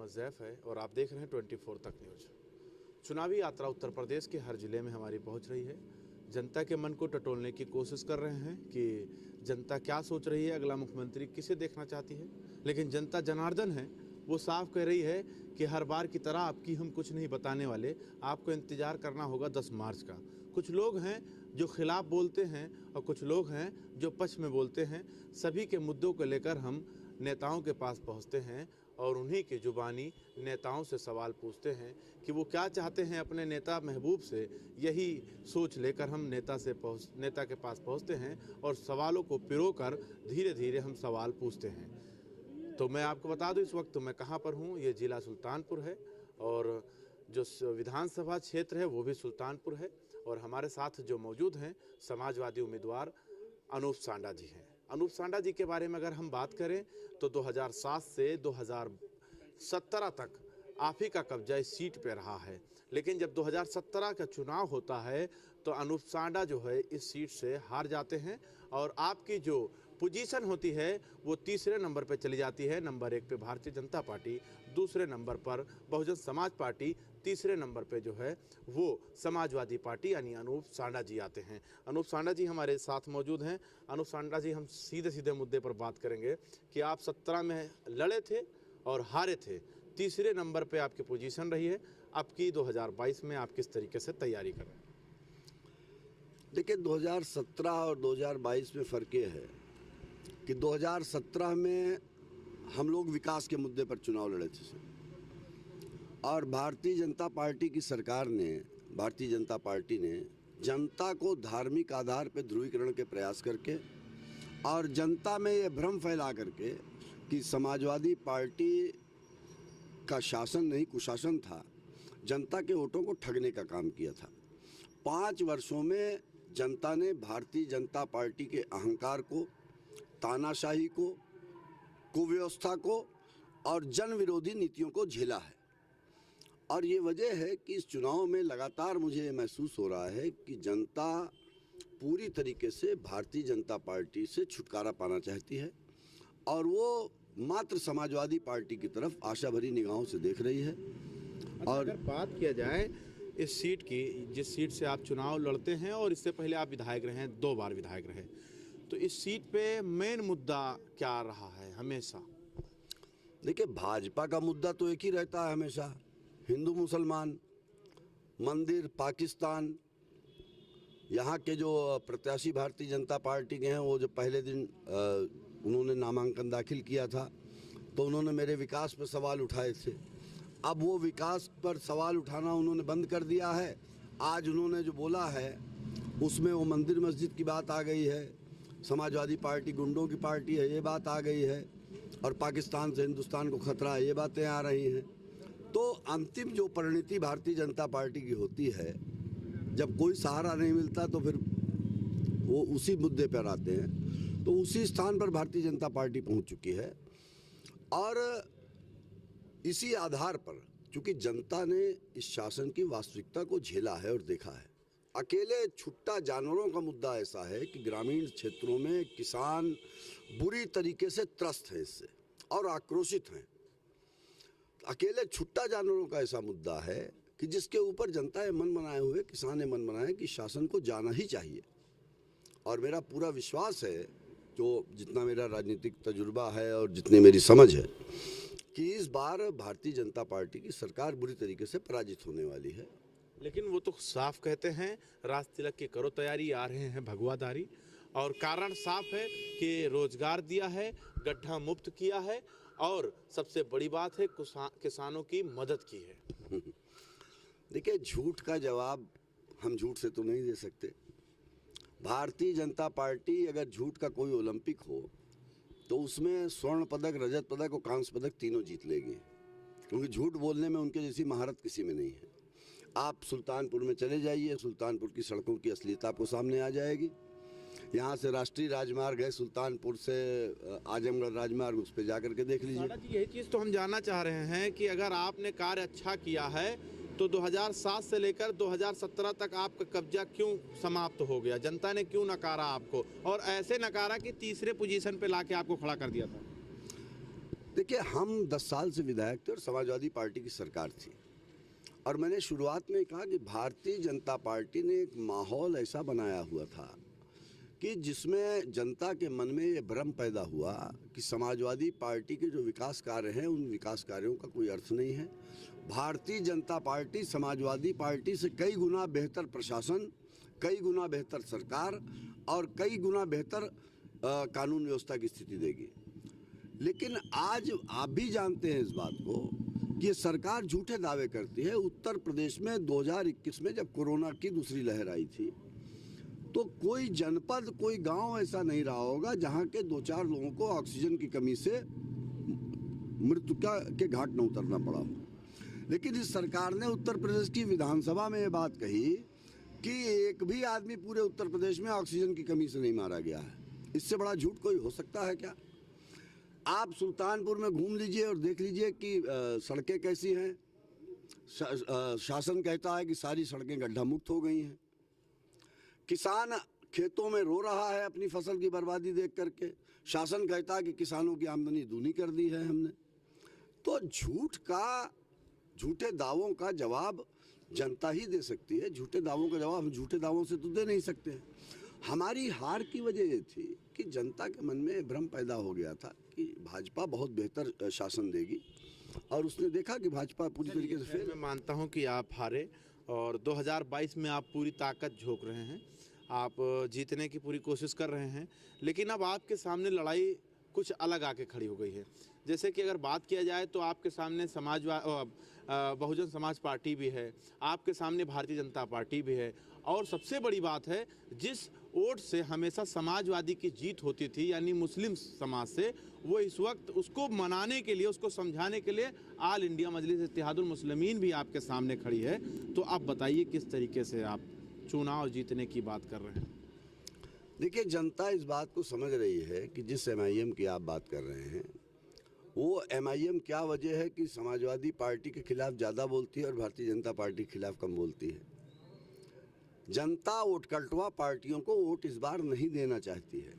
मोहम्मद ज़ैफ़ है और आप देख रहे हैं 24 तक न्यूज़। चुनावी यात्रा उत्तर प्रदेश के हर जिले में हमारी पहुंच रही है। जनता के मन को टटोलने की कोशिश कर रहे हैं कि जनता क्या सोच रही है, अगला मुख्यमंत्री किसे देखना चाहती है। लेकिन जनता जनार्दन है, वो साफ कह रही है कि हर बार की तरह आपकी हम कुछ नहीं बताने वाले, आपको इंतज़ार करना होगा 10 मार्च का। कुछ लोग हैं जो खिलाफ बोलते हैं और कुछ लोग हैं जो पक्ष में बोलते हैं। सभी के मुद्दों को लेकर हम नेताओं के पास पहुंचते हैं और उन्हीं की जुबानी नेताओं से सवाल पूछते हैं कि वो क्या चाहते हैं अपने नेता महबूब से। यही सोच लेकर हम नेता के पास पहुंचते हैं और सवालों को पिरोकर धीरे धीरे हम सवाल पूछते हैं। तो मैं आपको बता दूं इस वक्त मैं कहां पर हूं। ये जिला सुल्तानपुर है और जो विधानसभा क्षेत्र है वो भी सुल्तानपुर है और हमारे साथ जो मौजूद हैं समाजवादी उम्मीदवार अनूप सांडा जी हैं। अनूप सांडा जी के बारे में अगर हम बात करें तो 2007 से 2017 तक आप ही का कब्जा इस सीट पे रहा है। लेकिन जब 2017 का चुनाव होता है तो अनूप सांडा जो है इस सीट से हार जाते हैं और आपकी जो पोजीशन होती है वो तीसरे नंबर पे चली जाती है। नंबर 1 पे भारतीय जनता पार्टी, दूसरे नंबर पर बहुजन समाज पार्टी, तीसरे नंबर पे जो है वो समाजवादी पार्टी यानी अनूप सांडा जी आते हैं। अनूप सांडा जी हमारे साथ मौजूद हैं। अनूप सांडा जी, हम सीधे सीधे मुद्दे पर बात करेंगे कि आप 17 में लड़े थे और हारे थे, तीसरे नंबर पे आपकी पोजीशन रही है। आपकी 2022 में आप किस तरीके से तैयारी कर रहे हैं? देखिए, 2017 और 2022 में फ़र्क ये है कि 2017 में हम लोग विकास के मुद्दे पर चुनाव लड़े थे और भारतीय जनता पार्टी की सरकार ने, भारतीय जनता पार्टी ने जनता को धार्मिक आधार पर ध्रुवीकरण के प्रयास करके और जनता में ये भ्रम फैला करके कि समाजवादी पार्टी का शासन नहीं कुशासन था, जनता के वोटों को ठगने का काम किया था। 5 वर्षों में जनता ने भारतीय जनता पार्टी के अहंकार को, तानाशाही को, कुव्यवस्था को और जन विरोधी नीतियों को झेला है। और ये वजह है कि इस चुनाव में लगातार मुझे महसूस हो रहा है कि जनता पूरी तरीके से भारतीय जनता पार्टी से छुटकारा पाना चाहती है और वो मात्र समाजवादी पार्टी की तरफ आशा भरी निगाहों से देख रही है। और अगर बात किया जाए इस सीट की, जिस सीट से आप चुनाव लड़ते हैं और इससे पहले आप विधायक रहे हैं, 2 बार विधायक रहे, तो इस सीट पे मेन मुद्दा क्या रहा है हमेशा? देखिए, भाजपा का मुद्दा तो एक ही रहता है हमेशा, हिंदू मुसलमान, मंदिर, पाकिस्तान। यहाँ के जो प्रत्याशी भारतीय जनता पार्टी के हैं वो जो पहले दिन उन्होंने नामांकन दाखिल किया था तो उन्होंने मेरे विकास पर सवाल उठाए थे। अब वो विकास पर सवाल उठाना उन्होंने बंद कर दिया है। आज उन्होंने जो बोला है उसमें वो मंदिर मस्जिद की बात आ गई है, समाजवादी पार्टी गुंडों की पार्टी है ये बात आ गई है और पाकिस्तान से हिंदुस्तान को खतरा है ये बातें आ रही हैं। तो अंतिम जो परिणति भारतीय जनता पार्टी की होती है, जब कोई सहारा नहीं मिलता तो फिर वो उसी मुद्दे पर आते हैं। तो उसी स्थान पर भारतीय जनता पार्टी पहुंच चुकी है और इसी आधार पर चूंकि जनता ने इस शासन की वास्तविकता को झेला है और देखा है। अकेले छुट्टा जानवरों का मुद्दा ऐसा है कि ग्रामीण क्षेत्रों में किसान बुरी तरीके से त्रस्त हैं इससे और आक्रोशित हैं। अकेले छुट्टा जानवरों का ऐसा मुद्दा है कि जिसके ऊपर जनता ये मन बनाए हुए, किसान ये मन बनाए कि शासन को जाना ही चाहिए। और मेरा पूरा विश्वास है, जो जितना मेरा राजनीतिक तजुर्बा है और जितनी मेरी समझ है, कि इस बार भारतीय जनता पार्टी की सरकार बुरी तरीके से पराजित होने वाली है। लेकिन वो तो साफ कहते हैं राज तिलक की करो तैयारी, आ रहे हैं भगवादारी, और कारण साफ है कि रोजगार दिया है, गड्ढा मुक्त किया है और सबसे बड़ी बात है किसानों की मदद की है। देखिए, झूठ का जवाब हम झूठ से तो नहीं दे सकते। भारतीय जनता पार्टी अगर झूठ का कोई ओलंपिक हो तो उसमें स्वर्ण पदक, रजत पदक और कांस्य पदक तीनों जीत लेगी, क्योंकि झूठ बोलने में उनके जैसी महारत किसी में नहीं है। आप सुल्तानपुर में चले जाइए, सुल्तानपुर की सड़कों की असलियत आपको सामने आ जाएगी। यहाँ से राष्ट्रीय राजमार्ग है, सुल्तानपुर से आजमगढ़ राजमार्ग, उस पर जाकर के देख लीजिए। यही चीज़ तो हम जानना चाह रहे हैं कि अगर आपने कार्य अच्छा किया है तो 2007 से लेकर 2017 तक आपका कब्जा क्यों समाप्त हो गया? जनता ने क्यों नकारा आपको और ऐसे नकारा कि तीसरे पोजीशन पे लाके आपको खड़ा कर दिया था? देखिए, हम 10 साल से विधायक थे और समाजवादी पार्टी की सरकार थी, और मैंने शुरुआत में कहा कि भारतीय जनता पार्टी ने एक माहौल ऐसा बनाया हुआ था कि जिसमें जनता के मन में ये भ्रम पैदा हुआ कि समाजवादी पार्टी के जो विकास कार्य हैं उन विकास कार्यों का कोई अर्थ नहीं है। भारतीय जनता पार्टी समाजवादी पार्टी से कई गुना बेहतर प्रशासन, कई गुना बेहतर सरकार और कई गुना बेहतर कानून व्यवस्था की स्थिति देगी। लेकिन आज आप भी जानते हैं इस बात को कि ये सरकार झूठे दावे करती है। उत्तर प्रदेश में 2021 में जब कोरोना की दूसरी लहर आई थी तो कोई जनपद, कोई गांव ऐसा नहीं रहा होगा जहां के 2-4 लोगों को ऑक्सीजन की कमी से मृत्यु के घाट न उतरना पड़ा हो। लेकिन इस सरकार ने उत्तर प्रदेश की विधानसभा में ये बात कही कि एक भी आदमी पूरे उत्तर प्रदेश में ऑक्सीजन की कमी से नहीं मारा गया है। इससे बड़ा झूठ कोई हो सकता है क्या? आप सुल्तानपुर में घूम लीजिए और देख लीजिए कि सड़कें कैसी हैं। शासन कहता है कि सारी सड़कें गड्ढा मुक्त हो गई हैं। किसान खेतों में रो रहा है अपनी फसल की बर्बादी देख करके। शासन कहता है कि किसानों की आमदनी दूनी कर दी है हमने। तो झूठे दावों का जवाब जनता ही दे सकती है। झूठे दावों का जवाब हम झूठे दावों से तो दे नहीं सकते हैं। हमारी हार की वजह ये थी कि जनता के मन में भ्रम पैदा हो गया था कि भाजपा बहुत बेहतर शासन देगी, और उसने देखा कि भाजपा पूरी तरीके से फेल। मैं मानता हूं कि आप हारे और 2022 में आप पूरी ताकत झोंक रहे हैं, आप जीतने की पूरी कोशिश कर रहे हैं, लेकिन अब आपके सामने लड़ाई कुछ अलग आके खड़ी हो गई है। जैसे कि अगर बात किया जाए तो आपके सामने बहुजन समाज पार्टी भी है, आपके सामने भारतीय जनता पार्टी भी है, और सबसे बड़ी बात है जिस वोट से हमेशा समाजवादी की जीत होती थी यानी मुस्लिम समाज से, वो इस वक्त उसको मनाने के लिए, उसको समझाने के लिए ऑल इंडिया मजलिस इत्तेहादुल मुस्लिमीन भी आपके सामने खड़ी है। तो आप बताइए किस तरीके से आप चुनाव जीतने की बात कर रहे हैं? देखिए, जनता इस बात को समझ रही है कि जिस MIM की आप बात कर रहे हैं वो MIM क्या वजह है कि समाजवादी पार्टी के खिलाफ ज़्यादा बोलती है और भारतीय जनता पार्टी के खिलाफ कम बोलती है। जनता वोटकटवा पार्टियों को वोट इस बार नहीं देना चाहती है।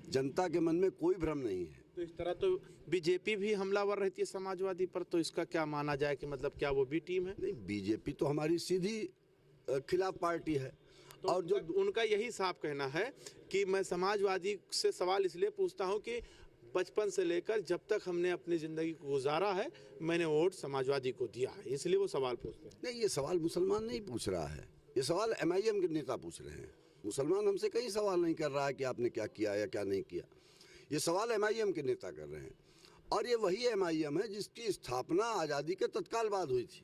जनता के मन में कोई भ्रम नहीं है। तो इस तरह तो बीजेपी भी हमलावर रहती है समाजवादी पर, तो इसका क्या माना जाए कि मतलब क्या वो भी टीम है? नहीं, बीजेपी तो हमारी सीधी खिलाफ पार्टी है। तो और जो उनका यही साफ कहना है कि मैं समाजवादी से सवाल इसलिए पूछता हूं कि बचपन से लेकर जब तक हमने अपनी ज़िंदगी को गुजारा है मैंने वोट समाजवादी को दिया है, इसलिए वो सवाल पूछते हैं। नहीं, ये सवाल मुसलमान नहीं पूछ रहा है, ये सवाल MIM के नेता पूछ रहे हैं। मुसलमान हमसे कहीं सवाल नहीं कर रहा है कि आपने क्या किया या क्या नहीं किया। ये सवाल MIM के नेता कर रहे हैं, और ये वही MIM है जिसकी स्थापना आज़ादी के तत्काल बाद हुई थी।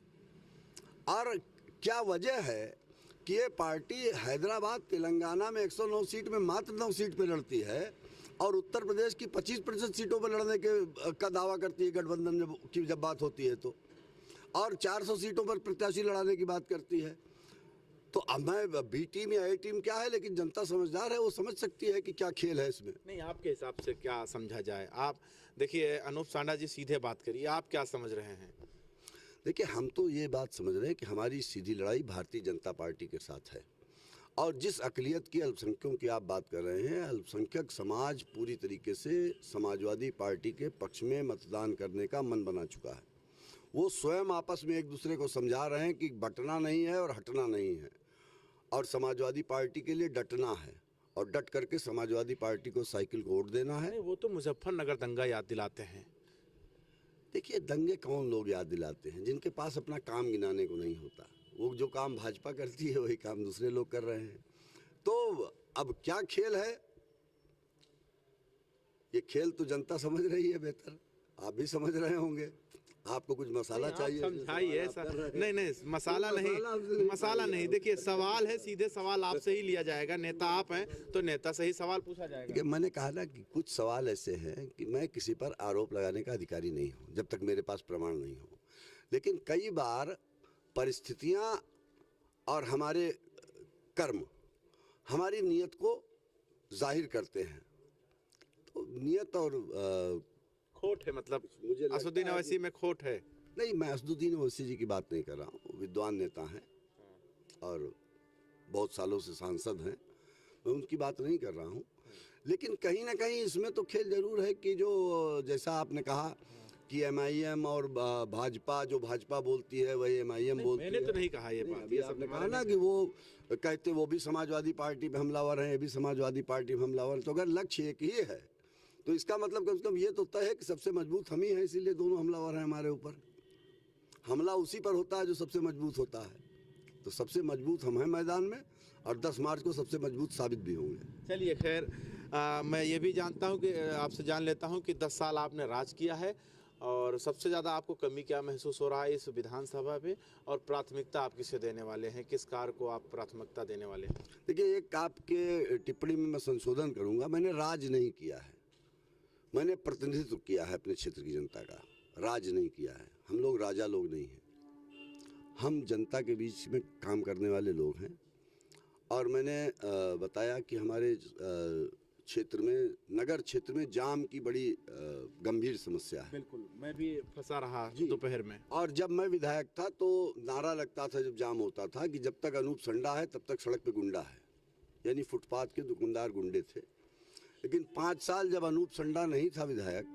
और क्या वजह है कि ये पार्टी हैदराबाद, तेलंगाना में 109 सीट में मात्र 9 सीट पर लड़ती है, और उत्तर प्रदेश की 25% सीटों पर लड़ने का दावा करती है गठबंधन की जब बात होती है तो, और 400 सीटों पर प्रत्याशी लड़ाने की बात करती है। तो अब मैं B टीम या A टीम क्या है, लेकिन जनता समझदार है, वो समझ सकती है कि क्या खेल है इसमें। नहीं, आपके हिसाब से क्या समझा जाए? आप देखिए, अनूप सांडा जी सीधे बात करिए, आप क्या समझ रहे हैं? देखिए, हम तो ये बात समझ रहे हैं कि हमारी सीधी लड़ाई भारतीय जनता पार्टी के साथ है, और जिस अक़लियत की, अल्पसंख्यकों की आप बात कर रहे हैं, अल्पसंख्यक समाज पूरी तरीके से समाजवादी पार्टी के पक्ष में मतदान करने का मन बना चुका है। वो स्वयं आपस में एक दूसरे को समझा रहे हैं कि बटना नहीं है और हटना नहीं है, और समाजवादी पार्टी के लिए डटना है, और डट करके समाजवादी पार्टी को साइकिल को वोट देना है। नहीं, वो तो मुजफ्फरनगर दंगा याद दिलाते हैं। देखिए, दंगे कौन लोग याद दिलाते हैं? जिनके पास अपना काम गिनाने को नहीं होता। वो जो काम भाजपा करती है वही काम दूसरे लोग कर रहे हैं। तो अब क्या खेल है, ये खेल तो जनता समझ रही है बेहतर, आप भी समझ रहे होंगे। आपको कुछ मसाला चाहिए, समझाइए। नहीं, मसाला नहीं। देखिए, सवाल है, सीधे सवाल आपसे ही लिया जाएगा। नेता आप हैं तो नेता से ही सवाल पूछा जाएगा। मैंने कहा ना कि कुछ सवाल ऐसे हैं कि मैं किसी पर आरोप लगाने का अधिकारी नहीं हूँ जब तक मेरे पास प्रमाण नहीं हो, लेकिन कई बार परिस्थितियाँ और हमारे कर्म हमारी नीयत को जाहिर करते हैं। तो नीयत और खोट है, मतलब असदुद्दीन ओवैसी में खोट है? नहीं, मैं असदुद्दीन ओवैसी जी की बात नहीं कर रहा हूँ। वो विद्वान नेता हैं और बहुत सालों से सांसद हैं, मैं उनकी बात नहीं कर रहा हूँ। लेकिन कहीं ना कहीं इसमें तो खेल जरूर है कि जो जैसा आपने कहा कि एमआईएम और भाजपा, जो भाजपा बोलती है वही एमआईएम बोलती है। मैंने तो नहीं कहा ये बात, अभी ये आपने सब कहा ना कि वो कहते वो भी समाजवादी पार्टी पे हमलावर हैं, ये भी समाजवादी पार्टी पे हमलावर हैं। तो अगर लक्ष्य एक ही है तो इसका मतलब कम से कम ये तो तय है कि सबसे मजबूत हम ही हैं, इसीलिए दोनों हमलावर हैं हमारे ऊपर। हमला उसी पर होता है जो सबसे मजबूत होता है। तो सबसे मजबूत हम हैं मैदान में, और 10 मार्च को सबसे मजबूत साबित भी होंगे। चलिए खैर, मैं ये भी जानता हूँ कि आपसे जान लेता हूँ कि 10 साल आपने राज किया है, और सबसे ज़्यादा आपको कमी क्या महसूस हो रहा है इस विधानसभा में, और प्राथमिकता आप किसे देने वाले हैं, किस कार्य को आप प्राथमिकता देने वाले हैं? देखिए, एक आपके टिप्पणी में मैं संशोधन करूंगा। मैंने राज नहीं किया है, मैंने प्रतिनिधित्व किया है अपने क्षेत्र की जनता का, राज नहीं किया है। हम लोग राजा लोग नहीं हैं, हम जनता के बीच में काम करने वाले लोग हैं। और मैंने बताया कि हमारे क्षेत्र में, नगर क्षेत्र में जाम की बड़ी गंभीर समस्या है। बिल्कुल, मैं भी फंसा रहा दोपहर में। और जब मैं विधायक था तो नारा लगता था जब जाम होता था कि जब तक अनूप संडा है तब तक सड़क पे गुंडा है, यानी फुटपाथ के दुकानदार गुंडे थे। लेकिन 5 साल जब अनूप संडा नहीं था विधायक,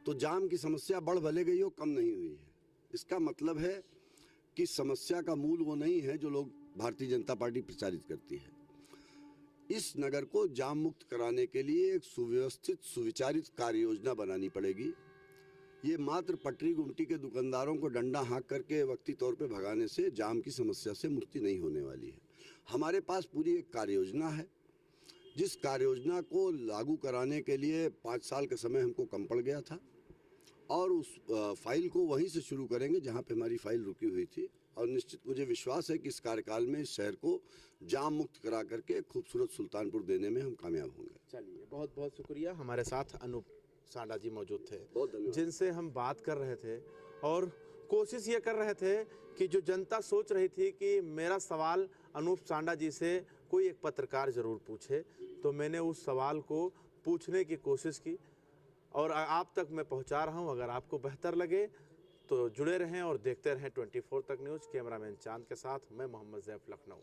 तो जाम की समस्या बढ़ भले गई हो, कम नहीं हुई है। इसका मतलब है कि समस्या का मूल वो नहीं है जो लोग भारतीय जनता पार्टी प्रचारित करती है। इस नगर को जाम मुक्त कराने के लिए एक सुव्यवस्थित, सुविचारित कार्य योजना बनानी पड़ेगी। ये मात्र पटरी गुमटी के दुकानदारों को डंडा हाँक करके वक्ती तौर पे भगाने से जाम की समस्या से मुक्ति नहीं होने वाली है। हमारे पास पूरी एक कार्य योजना है, जिस कार्य योजना को लागू कराने के लिए 5 साल का समय हमको कम पड़ गया था, और उस फाइल को वहीं से शुरू करेंगे जहां पे हमारी फाइल रुकी हुई थी। और निश्चित मुझे विश्वास है कि इस कार्यकाल में इस शहर को जाम मुक्त करा करके खूबसूरत सुल्तानपुर देने में हम कामयाब होंगे। चलिए, बहुत बहुत शुक्रिया। हमारे साथ अनूप सांडा जी मौजूद थे, बहुत धन्यवाद। जिनसे हम बात कर रहे थे और कोशिश ये कर रहे थे कि जो जनता सोच रही थी कि मेरा सवाल अनूप सांडा जी से कोई एक पत्रकार ज़रूर पूछे, तो मैंने उस सवाल को पूछने की कोशिश की और आप तक मैं पहुंचा रहा हूं। अगर आपको बेहतर लगे तो जुड़े रहें और देखते रहें 24 तक न्यूज़। कैमरामैन चांद के साथ मैं मोहम्मद ज़ैफ, लखनऊ।